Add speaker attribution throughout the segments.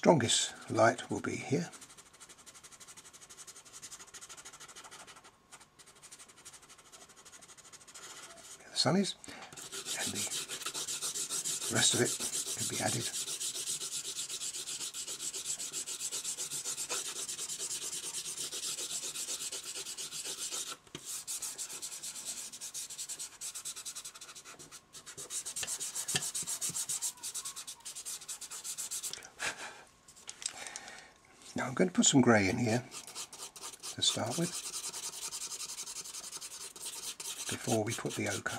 Speaker 1: strongest light will be here. Where the sun is, and the rest of it can be added. Now I'm going to put some grey in here to start with, before we put the ochre.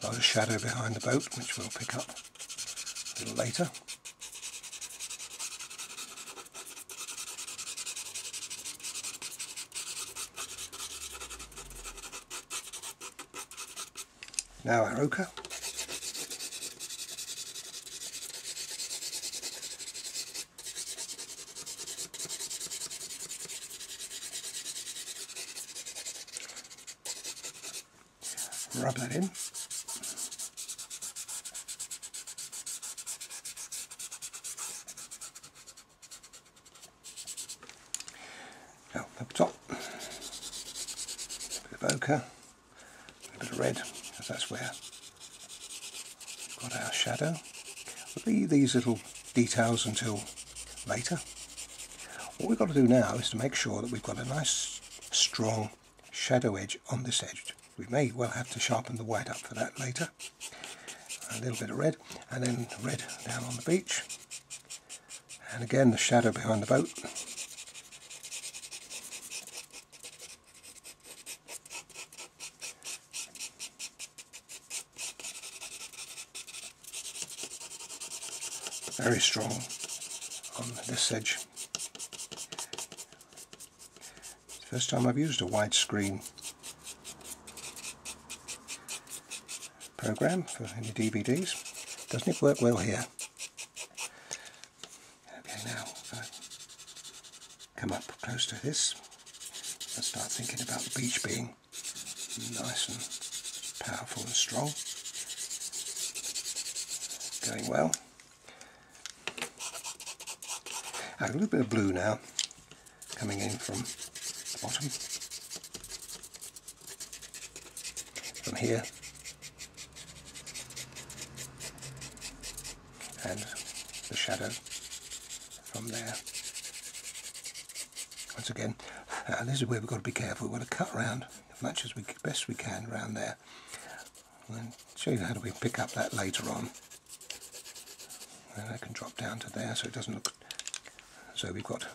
Speaker 1: There's a shadow behind the boat which we'll pick up a little later. Now our ochre. Rub that in. Now up top, a bit of ochre, a bit of red, because that's where we've got our shadow. We'll leave these little details until later. What we've got to do now is to make sure that we've got a nice strong shadow edge on this edge. We may well have to sharpen the white up for that later. A little bit of red, and then red down on the beach. And again the shadow behind the boat. Very strong on this edge. It's the first time I've used a widescreen program for any DVDs. Doesn't it work well here? Okay, now if I come up close to this and start thinking about the beach being nice and powerful and strong. Going well. A little bit of blue now coming in from the bottom. From here. And the shadow from there. Once again, this is where we've got to be careful. We've got to cut round as much as best we can around there. And show you how do we pick up that later on. And I can drop down to there so it doesn't look. So we've got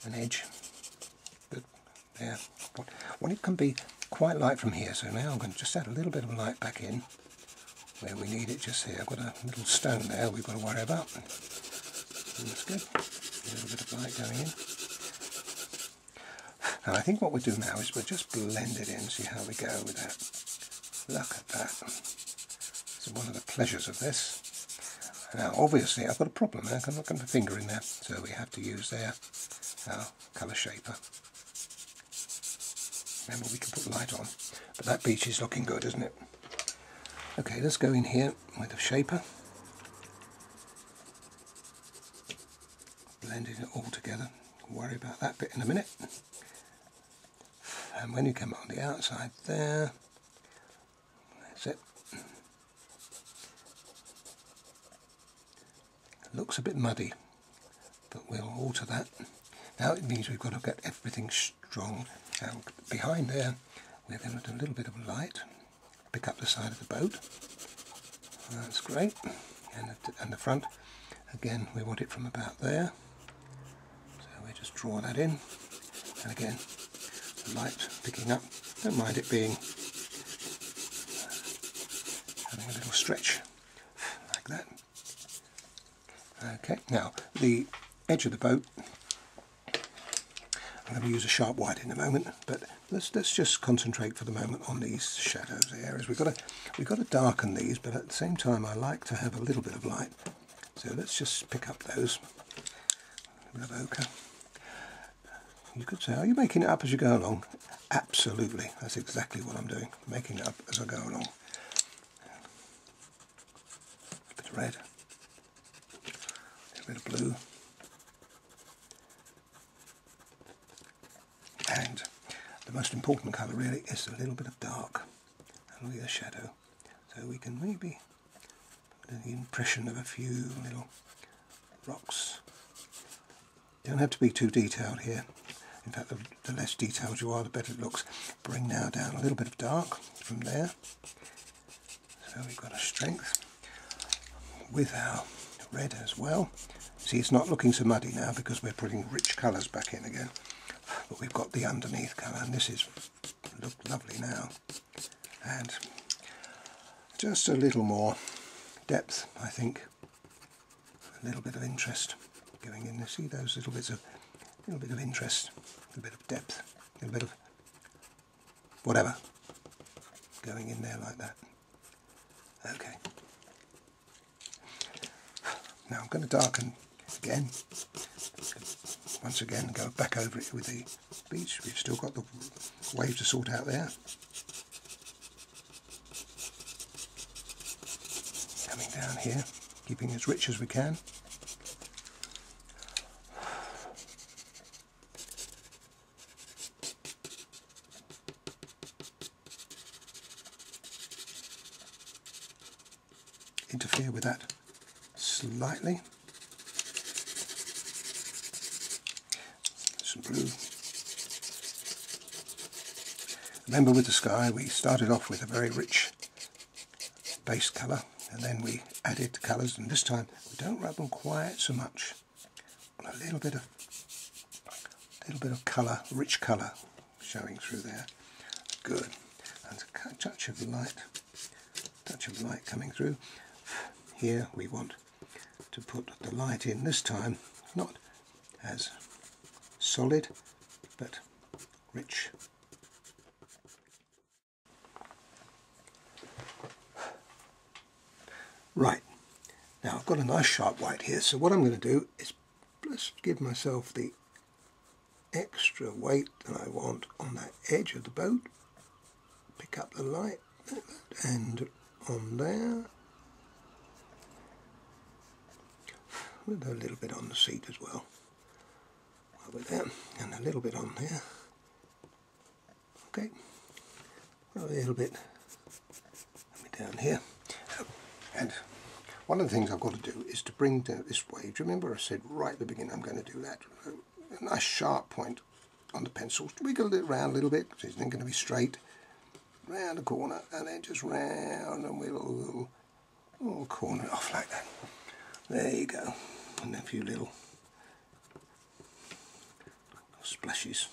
Speaker 1: an edge. But there. Well, it can be quite light from here. So now I'm going to just add a little bit of light back in. Where we need it, just here. I've got a little stone there we've got to worry about. That's good. A little bit of light going in. And I think what we'll do now is we'll just blend it in, see how we go with that. Look at that. It's one of the pleasures of this. Now obviously I've got a problem there, I've not got my finger in there, so we have to use there our colour shaper. Remember, we can put light on, but that beach is looking good, isn't it? Okay, let's go in here with a shaper, blending it all together. We'll worry about that bit in a minute. And when you come on the outside there, that's it. It looks a bit muddy, but we'll alter that. Now it means we've got to get everything strong. And behind there, we're going to do a little bit of light. Pick up the side of the boat. That's great. And the front, again, we want it from about there. So we just draw that in. And again, the light picking up. Don't mind it being having a little stretch like that. Okay, now the edge of the boat. I'm going to use a sharp white in a moment, but let's just concentrate for the moment on these shadows, the areas. We've got to darken these, but at the same time I like to have a little bit of light. So let's just pick up those. A bit of ochre. You could say, are you making it up as you go along? Absolutely, that's exactly what I'm doing, making it up as I go along. A bit of red, a bit of blue, and the most important colour really is a little bit of dark. That'll be the shadow. So we can maybe put the impression of a few little rocks. Don't have to be too detailed here. In fact, the less detailed you are, the better it looks. Bring now down a little bit of dark from there. So we've got a strength with our red as well. See, it's not looking so muddy now because we're putting rich colours back in again. But we've got the underneath colour, and this is look lovely now. And just a little more depth, I think. A little bit of interest going in there. See those little bit of interest, a little bit of depth, a little bit of whatever going in there like that. Okay. Now I'm going to darken again. Once again, go back over it with the beach. We've still got the wave to sort out there. Coming down here, keeping as rich as we can. Interfere with that slightly. Some blue. Remember, with the sky we started off with a very rich base colour, and then we added the colours, and this time we don't rub them quite so much. A little bit of colour, rich colour showing through there. Good. And a touch of light coming through. Here we want to put the light in, this time not as solid but rich. Right, now I've got a nice sharp white here, so what I'm going to do is just give myself the extra weight that I want on that edge of the boat, pick up the light and on there, with a little bit on the seat as well, over there, and a little bit on there. Okay, a little bit down here. And one of the things I've got to do is to bring down this wave. Do you remember I said right at the beginning I'm going to do that? A nice sharp point on the pencil. Wiggle it around a little bit because it's then going to be straight. Round the corner and then just round and we'll corner it off like that. There you go. And a few little splashes.